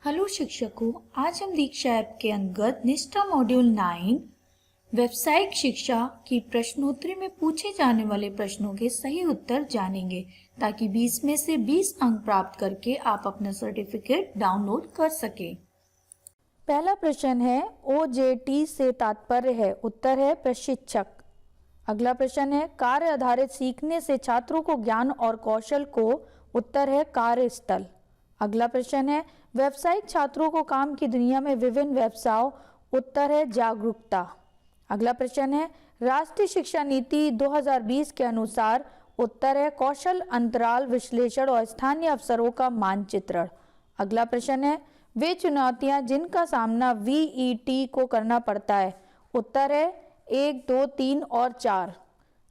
Hello शिक्षकों, आज हम दीक्षा ऐप के अंतर्गत निष्ठा मॉड्यूल 9 व्यावसायिक शिक्षा की प्रश्नोत्तरी में पूछे जाने वाले प्रश्नों के सही उत्तर जानेंगे ताकि 20 में से 20 अंक प्राप्त करके आप अपना सर्टिफिकेट डाउनलोड कर सकें। पहला प्रश्न है OJT से तात्पर्य है। उत्तर है प्रशिक्षक। अगला प्रश्न है कार्य आधारित सीखने से छात्रों को ज्ञान और कौशल को। उत्तर है कार्यस्थल। अगला प्रश्न है व्यावसायिक छात्रों को काम की दुनिया में विभिन्न व्यवसायों। उत्तर है जागरूकता। अगला प्रश्न है राष्ट्रीय शिक्षा नीति 2020 के अनुसार। उत्तर है कौशल अंतराल विश्लेषण और स्थानीय अवसरों का मानचित्रण। अगला प्रश्न है वे चुनौतियां जिनका सामना VET को करना पड़ता है। उत्तर है 1, 2, 3 और 4।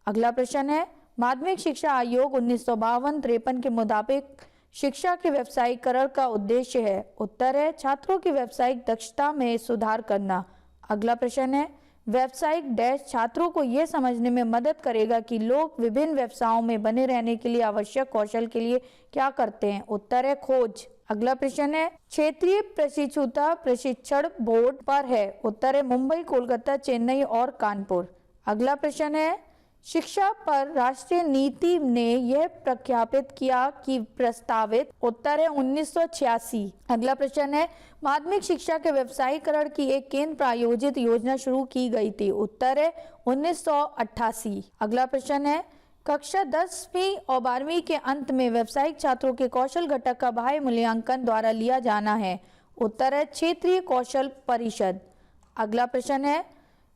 अगला प्रश्न है माध्यमिक शिक्षा आयोग 1952-53 के मुताबिक शिक्षा के व्यावसायीकरण का उद्देश्य है। उत्तर है छात्रों की व्यावसायिक दक्षता में सुधार करना। अगला प्रश्न है व्यावसायिक डैश छात्रों को यह समझने में मदद करेगा कि लोग विभिन्न व्यवसायों में बने रहने के लिए आवश्यक कौशल के लिए क्या करते हैं। उत्तर है खोज। अगला प्रश्न है क्षेत्रीय प्रशिक्षुता प्रशिक्षण बोर्ड पर है। उत्तर है मुंबई, कोलकाता, चेन्नई और कानपुर। अगला प्रश्न है शिक्षा पर राष्ट्रीय नीति ने यह प्रख्यापित किया कि प्रस्तावित। उत्तर है 1986। अगला प्रश्न है माध्यमिक शिक्षा के व्यावसायीकरण की एक केंद्र प्रायोजित योजना शुरू की गई थी। उत्तर है 1988। अगला प्रश्न है कक्षा 10वीं और 12वीं के अंत में व्यावसायिक छात्रों के कौशल घटक का बाह्य मूल्यांकन द्वारा लिया जाना है। उत्तर है क्षेत्रीय कौशल परिषद। अगला प्रश्न है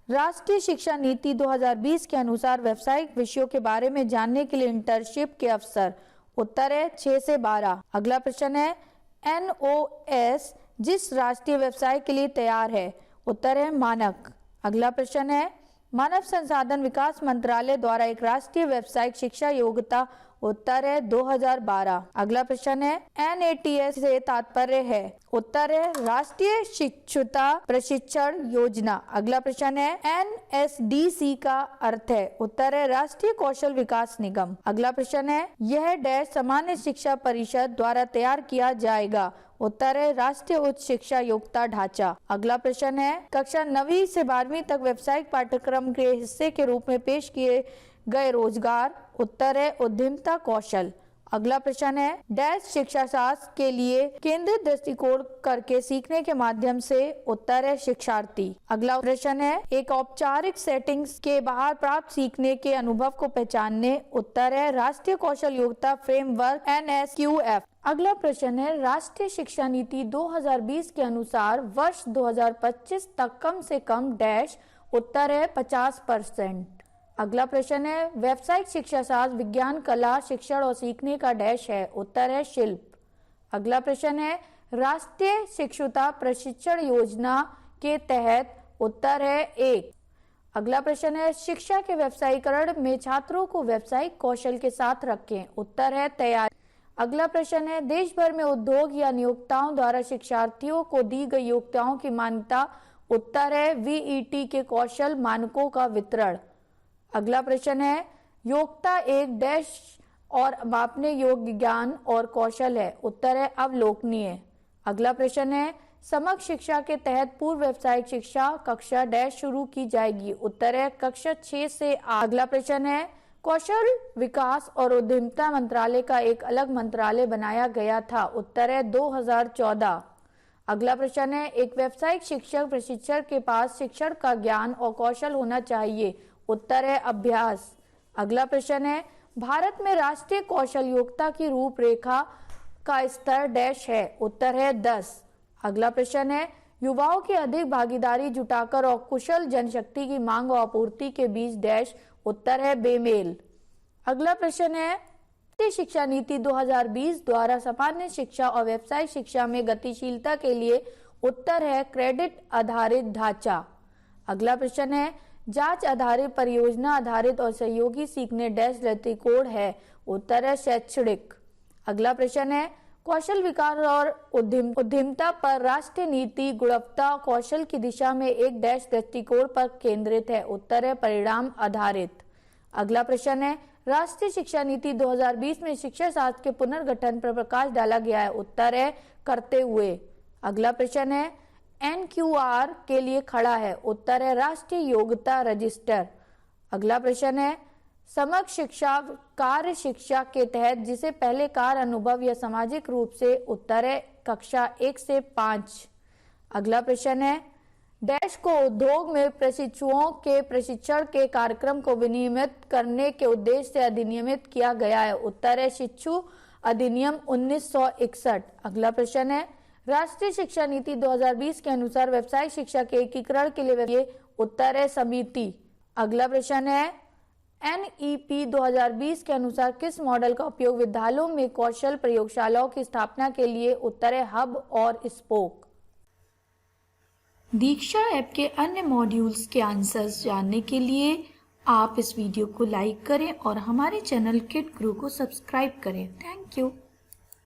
राष्ट्रीय शिक्षा नीति 2020 के अनुसार व्यावसायिक विषयों के बारे में जानने के लिए इंटर्नशिप के अवसर। उत्तर है 6 से 12। अगला प्रश्न है NOS जिस राष्ट्रीय व्यवसाय के लिए तैयार है। उत्तर है मानक। अगला प्रश्न है मानव संसाधन विकास मंत्रालय द्वारा एक राष्ट्रीय व्यावसायिक शिक्षा योग्यता। उत्तर है 2012। अगला प्रश्न है NATS से तात्पर्य है। उत्तर है राष्ट्रीय शिक्षुता प्रशिक्षण योजना। अगला प्रश्न है NSDC का अर्थ है। उत्तर है राष्ट्रीय कौशल विकास निगम। अगला प्रश्न है यह डैश सामान्य शिक्षा परिषद द्वारा तैयार किया जाएगा। उत्तर है राष्ट्रीय उच्च शिक्षा योग्यता ढांचा। अगला प्रश्न है कक्षा 9वीं से 12वीं तक व्यावसायिक पाठ्यक्रम के हिस्से के रूप में पेश किए गए रोजगार। उत्तर है उद्यमिता कौशल। अगला प्रश्न है डैश शिक्षा शास्त्र के लिए केंद्रित दृष्टिकोण करके सीखने के माध्यम से। उत्तर है शिक्षार्थी। अगला प्रश्न है एक औपचारिक सेटिंग्स के बाहर प्राप्त सीखने के अनुभव को पहचानने। उत्तर है राष्ट्रीय कौशल योग्यता फ्रेमवर्क NSQF। अगला प्रश्न है राष्ट्रीय शिक्षा नीति 2020 के अनुसार वर्ष 2025 तक कम से कम डैश। उत्तर है 50%। अगला प्रश्न है व्यावसायिक शिक्षा शास्त्र विज्ञान कला शिक्षण और सीखने का डैश है। उत्तर है शिल्प। अगला प्रश्न है राष्ट्रीय शिक्षुता प्रशिक्षण योजना के तहत। उत्तर है 1। अगला प्रश्न है शिक्षा के व्यावसायीकरण में छात्रों को व्यावसायिक कौशल के साथ रखें। उत्तर है तैयारी। अगला प्रश्न है देश भर में उद्योग या नियोक्ताओं द्वारा शिक्षार्थियों को दी गई योग्यताओं की मान्यता। उत्तर है VET के कौशल मानकों का वितरण। अगला प्रश्न है योग्यता एक डैश और मापने योग्य ज्ञान और कौशल है। उत्तर है अवलोकनीय। अगला प्रश्न है समग्र शिक्षा के तहत पूर्व व्यावसायिक शिक्षा कक्षा डैश शुरू की जाएगी। उत्तर है कक्षा 6 से 8। अगला प्रश्न है कौशल विकास और उद्यमिता मंत्रालय का एक अलग मंत्रालय बनाया गया था। उत्तर है 2014। अगला प्रश्न है एक व्यावसायिक शिक्षक प्रशिक्षक के पास शिक्षण का ज्ञान और कौशल होना चाहिए। उत्तर है अभ्यास। अगला प्रश्न है भारत में राष्ट्रीय कौशल योग्यता की रूपरेखा का स्तर डैश है। उत्तर है 10। अगला प्रश्न है युवाओं की अधिक भागीदारी जुटाकर और कुशल जनशक्ति की मांग और आपूर्ति के बीच डैश। उत्तर है बेमेल। अगला प्रश्न है राष्ट्रीय शिक्षा नीति 2020 द्वारा सामान्य शिक्षा और व्यावसायिक शिक्षा में गतिशीलता के लिए। उत्तर है क्रेडिट आधारित ढांचा। अगला प्रश्न है जांच आधारित परियोजना आधारित और सहयोगी सीखने डैश दृष्टिकोण है। उत्तर है शैक्षणिक। अगला प्रश्न है कौशल विकास और उद्यमिता पर राष्ट्रीय नीति गुणवत्ता कौशल की दिशा में एक डैश दृष्टिकोण पर केंद्रित है। उत्तर है परिणाम आधारित। अगला प्रश्न है राष्ट्रीय शिक्षा नीति 2020 में शिक्षा शास्त्र के पुनर्गठन पर प्रकाश डाला गया है। उत्तर है करते हुए। अगला प्रश्न है NQR के लिए खड़ा है, उत्तर है राष्ट्रीय योग्यता रजिस्टर। अगला प्रश्न है समग्र शिक्षा कार्य शिक्षा के तहत जिसे पहले कार्य अनुभव या सामाजिक रूप से, उत्तर है कक्षा 1 से 5। अगला प्रश्न है डैश को उद्योग में प्रशिक्षुओं के प्रशिक्षण के कार्यक्रम को विनियमित करने के उद्देश्य से अधिनियमित किया गया है, उत्तर है शिक्षु अधिनियम 1961। अगला प्रश्न है राष्ट्रीय शिक्षा नीति 2020 के अनुसार व्यावसायिक शिक्षा के एकीकरण के लिए, उत्तर है समिति। अगला प्रश्न है NEP 2020 के अनुसार किस मॉडल का उपयोग विद्यालयों में कौशल प्रयोगशालाओं की स्थापना के लिए, उत्तर है हब और स्पोक। दीक्षा ऐप के अन्य मॉड्यूल्स के आंसर्स जानने के लिए आप इस वीडियो को लाइक करें और हमारे चैनल किड गुरु को सब्सक्राइब करें। Thank you.